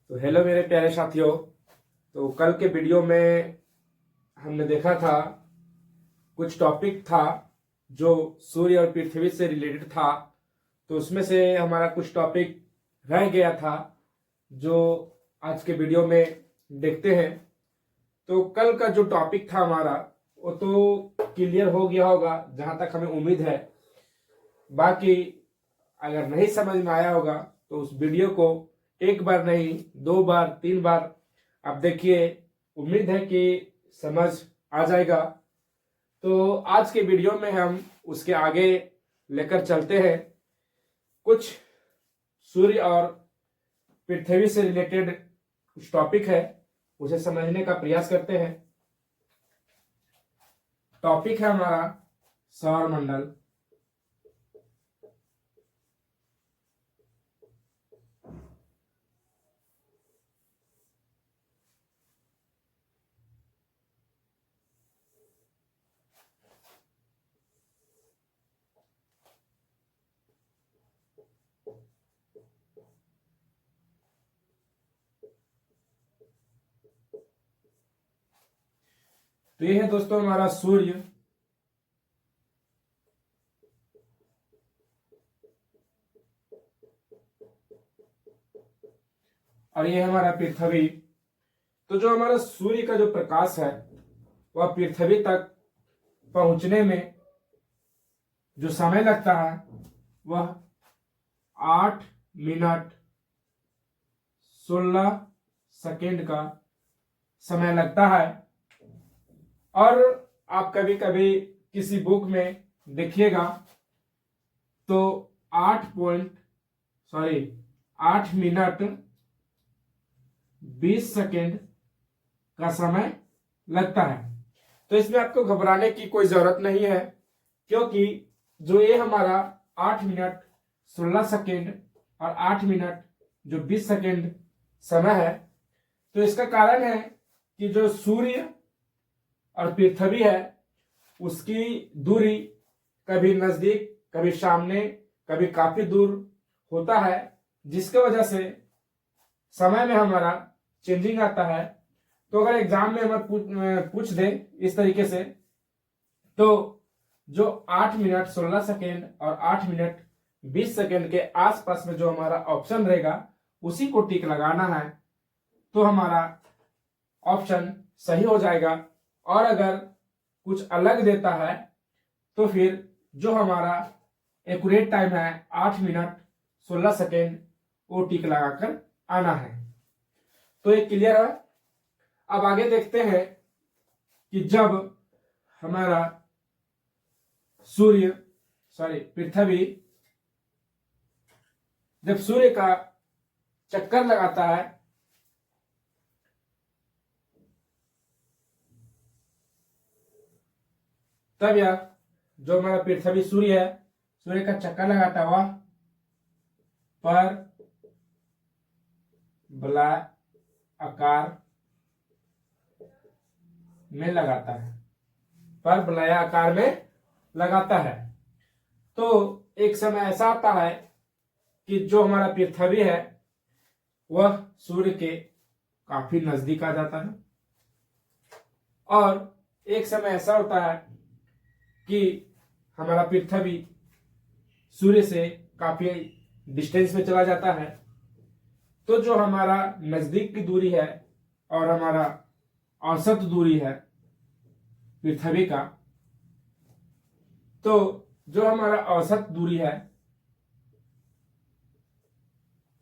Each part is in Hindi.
तो हेलो मेरे प्यारे साथियों। तो कल के वीडियो में हमने देखा था, कुछ टॉपिक था जो सूर्य और पृथ्वी से रिलेटेड था। तो उसमें से हमारा कुछ टॉपिक रह गया था जो आज के वीडियो में देखते हैं। तो कल का जो टॉपिक था हमारा वो तो क्लियर हो गया होगा जहां तक हमें उम्मीद है। बाकी अगर नहीं समझ में आया होगा तो उस वीडियो को एक बार नहीं, दो बार, तीन बार आप देखिए। उम्मीद है कि समझ आ जाएगा। तो आज के वीडियो में हम उसके आगे लेकर चलते हैं। कुछ सूर्य और पृथ्वी से रिलेटेड कुछ टॉपिक है, उसे समझने का प्रयास करते हैं। टॉपिक है हमारा सौर मंडल। तो ये है दोस्तों हमारा सूर्य, और ये हमारा पृथ्वी। तो जो हमारा सूर्य का जो प्रकाश है वह पृथ्वी तक पहुंचने में जो समय लगता है वह 8 मिनट 16 सेकेंड का समय लगता है। और आप कभी कभी किसी बुक में देखिएगा तो 8 मिनट 20 सेकेंड का समय लगता है। तो इसमें आपको घबराने की कोई जरूरत नहीं है, क्योंकि जो ये हमारा 8 मिनट 16 सेकेंड और 8 मिनट 20 सेकेंड समय है, तो इसका कारण है कि जो सूर्य और पृथ्वी है उसकी दूरी कभी नजदीक, कभी सामने, कभी काफी दूर होता है, जिसके वजह से समय में हमारा चेंजिंग आता है। तो अगर एग्जाम में हमें पूछ दे इस तरीके से, तो जो 8 मिनट 16 सेकेंड और 8 मिनट 20 सेकेंड के आसपास में जो हमारा ऑप्शन रहेगा उसी को टिक लगाना है, तो हमारा ऑप्शन सही हो जाएगा। और अगर कुछ अलग देता है तो फिर जो हमारा एक्यूरेट टाइम है 8 मिनट 16 सेकेंड, वो टिक लगाकर आना है। तो ये क्लियर है। अब आगे देखते हैं कि जब हमारा पृथ्वी जब सूर्य का चक्कर लगाता है तब यह जो हमारा पृथ्वी सूर्य है, सूर्य का चक्कर लगाता हुआ पर बलाय आकार में लगाता है, पर बलाय आकार में लगाता है। तो एक समय ऐसा आता है कि जो हमारा पृथ्वी है वह सूर्य के काफी नजदीक आ जाता है, और एक समय ऐसा होता है कि हमारा पृथ्वी सूर्य से काफी डिस्टेंस में चला जाता है। तो जो हमारा नजदीक की दूरी है और हमारा औसत दूरी है पृथ्वी का, तो जो हमारा औसत दूरी है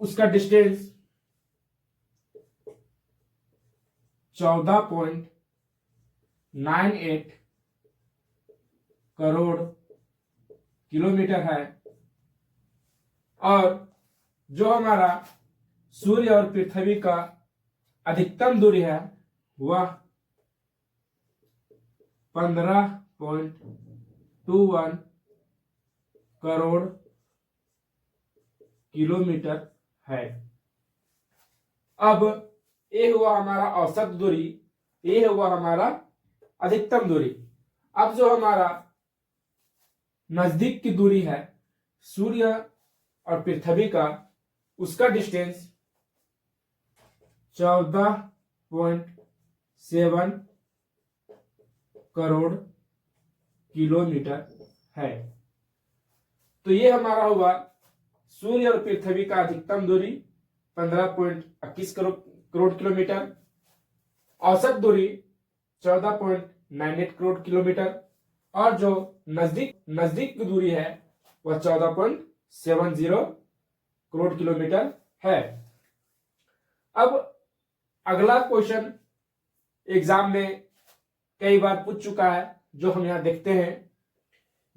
उसका डिस्टेंस 14.98 करोड़ किलोमीटर है। और जो हमारा सूर्य और पृथ्वी का अधिकतम दूरी है वह 15.21 करोड़ किलोमीटर है। अब ये हुआ हमारा औसत दूरी, ये हुआ हमारा अधिकतम दूरी। अब जो हमारा नजदीक की दूरी है सूर्य और पृथ्वी का, उसका डिस्टेंस 14.7 करोड़ किलोमीटर है। तो ये हमारा हुआ सूर्य और पृथ्वी का अधिकतम दूरी 15.21 करोड़ किलोमीटर, औसत दूरी 14.98 करोड़ किलोमीटर, और जो नजदीक नजदीक की दूरी है वह 14.70 करोड़ किलोमीटर है। अब अगला क्वेश्चन एग्जाम में कई बार पूछ चुका है, जो हम यहां देखते हैं।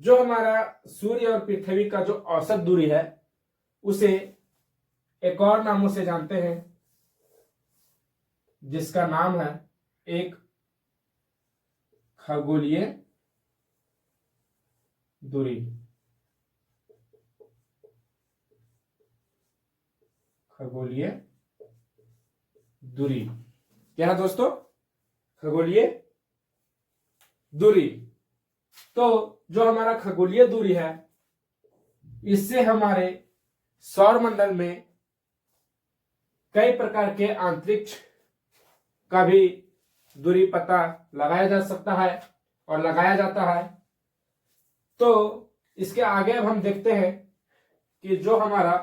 जो हमारा सूर्य और पृथ्वी का जो औसत दूरी है उसे एक और नामों से जानते हैं, जिसका नाम है एक खगोलीय दूरी। खगोलीय दूरी क्या है दोस्तों? खगोलीय दूरी। तो जो हमारा खगोलीय दूरी है, इससे हमारे सौर मंडल में कई प्रकार के अंतरिक्ष का भी दूरी पता लगाया जा सकता है और लगाया जाता है। तो इसके आगे अब हम देखते हैं कि जो हमारा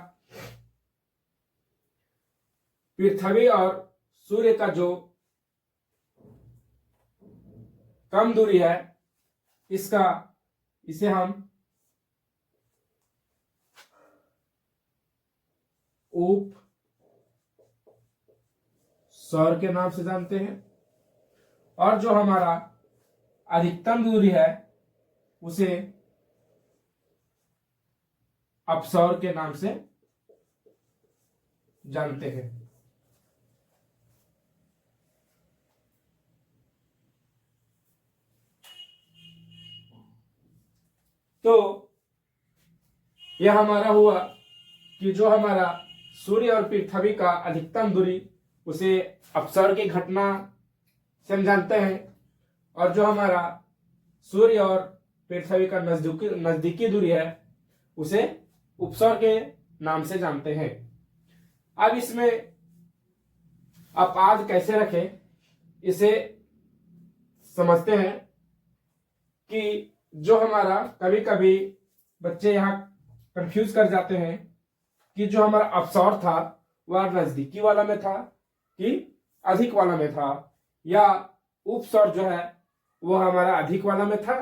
पृथ्वी और सूर्य का जो कम दूरी है, इसे हम उप सौर के नाम से जानते हैं, और जो हमारा अधिकतम दूरी है उसे अपसौर के नाम से जानते हैं। तो यह हमारा हुआ कि जो हमारा सूर्य और पृथ्वी का अधिकतम दूरी उसे अपसौर की घटना से हम जानते हैं, और जो हमारा सूर्य और पृथ्वी का नजदीकी दूरी है उसे उपसौर के नाम से जानते हैं। अब इसमें अपवाद कैसे रखें, इसे समझते हैं कि जो हमारा कभी कभी बच्चे यहाँ कंफ्यूज कर जाते हैं कि जो हमारा अपसौर था वह नजदीकी वाला में था कि अधिक वाला में था, या उपसौर जो है वह हमारा अधिक वाला में था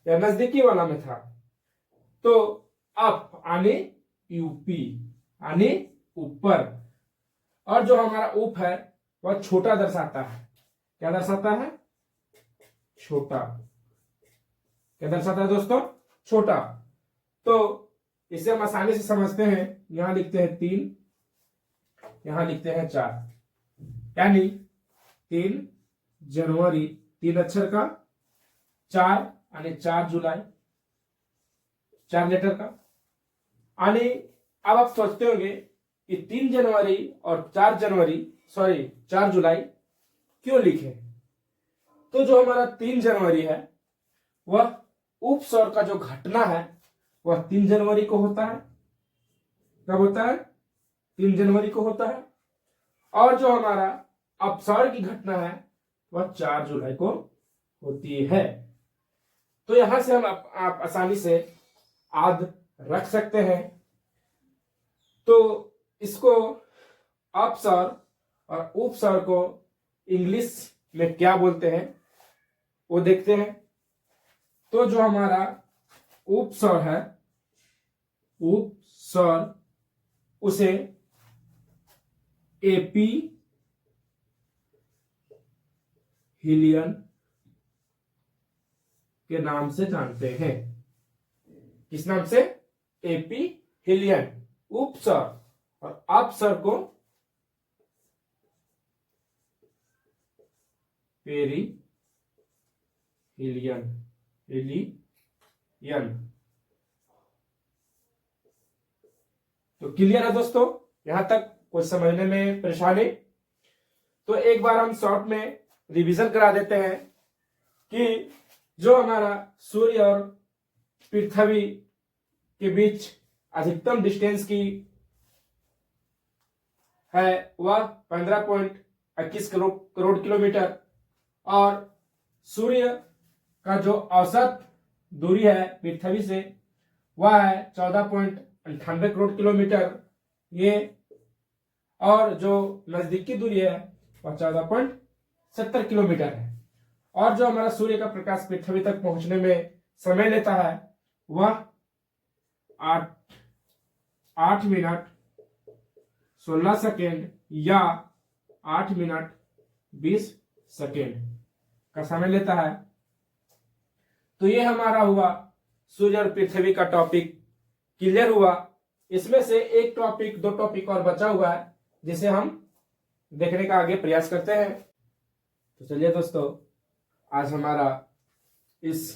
या नजदीकी वाला में था। तो अप आने यूपी आने ऊपर, और जो हमारा उप है वह छोटा दर्शाता है। क्या दर्शाता है? छोटा। क्या दर्शाता है दोस्तों? छोटा। तो इसे हम आसानी से समझते हैं। यहां लिखते हैं 3, यहां लिखते हैं 4, यानी 3 जनवरी 3 अक्षर का, 4 यानी 4 जुलाई 4 लेटर का। यानी अब आप सोचते होंगे कि 3 जनवरी और 4 जुलाई क्यों लिखे। तो जो हमारा 3 जनवरी है वह उपसौर का जो घटना है वह 3 जनवरी को होता है। कब होता है? 3 जनवरी को होता है। और जो हमारा अपसौर की घटना है वह 4 जुलाई को होती है। तो यहां से हम आप आसानी से आद रख सकते हैं। तो इसको अपसौर और उपसौर को इंग्लिश में क्या बोलते हैं वो देखते हैं। तो जो हमारा उपसौर है, उपसौर, उसे एपी हिलियन के नाम से जानते हैं। किस नाम से? एपी हिलियन उपसौर, और अपसौर को पेरी हिलियन तो क्लियर है दोस्तों? यहां तक कुछ समझने में परेशानी? तो एक बार हम शॉर्ट में रिवीजन करा देते हैं कि जो हमारा सूर्य और पृथ्वी के बीच अधिकतम डिस्टेंस की है वह 21 करोड़ किलोमीटर, और सूर्य का जो औसत दूरी है पृथ्वी से वह है 14.98 करोड़ किलोमीटर ये, और जो नजदीकी दूरी है वह 14.70 किलोमीटर है। और जो हमारा सूर्य का प्रकाश पृथ्वी तक पहुंचने में समय लेता है वह 8 मिनट 16 सेकेंड या 8 मिनट 20 सेकेंड का समय लेता है। तो ये हमारा हुआ सूर्य और पृथ्वी का टॉपिक क्लियर हुआ। इसमें से एक टॉपिक, दो टॉपिक और बचा हुआ है जिसे हम देखने का आगे प्रयास करते हैं। तो चलिए दोस्तों, आज हमारा इस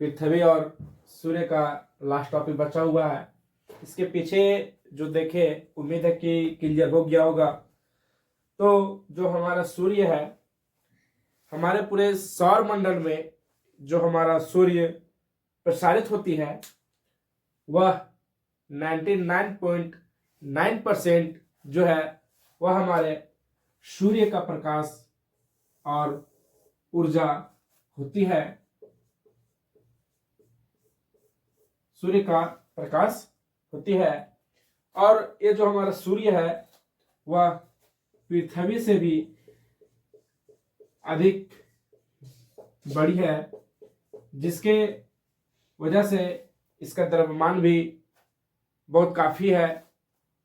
पृथ्वी और सूर्य का लास्ट टॉपिक बचा हुआ है। इसके पीछे जो देखे, उम्मीद है कि क्लियर हो गया होगा। तो जो हमारा सूर्य है, हमारे पूरे सौर मंडल में जो हमारा सूर्य प्रसारित होती है वह 99.9% जो है वह हमारे सूर्य का प्रकाश और ऊर्जा होती है। सूर्य का प्रकाश होती है, और ये जो हमारा सूर्य है वह पृथ्वी से भी अधिक बड़ी है, जिसके वजह से इसका द्रव्यमान भी बहुत काफी है।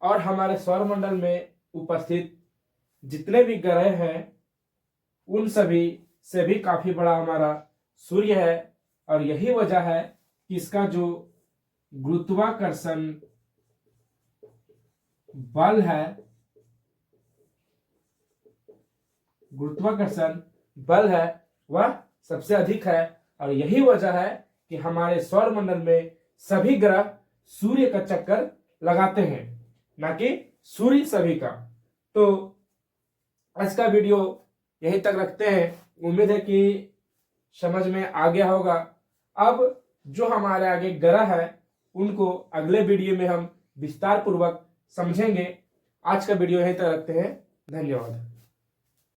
और हमारे सौरमंडल में उपस्थित जितने भी ग्रह हैं उन सभी से भी काफी बड़ा हमारा सूर्य है, और यही वजह है कि इसका जो गुरुत्वाकर्षण बल है, वह सबसे अधिक है। और यही वजह है कि हमारे सौर मंडल में सभी ग्रह सूर्य का चक्कर लगाते हैं, ना कि सूर्य सभी का। तो आज का वीडियो यहीं तक रखते हैं। उम्मीद है कि समझ में आ गया होगा। अब जो हमारे आगे ग्रह है उनको अगले वीडियो में हम विस्तार पूर्वक समझेंगे। आज का वीडियो यहीं तक रखते हैं। धन्यवाद।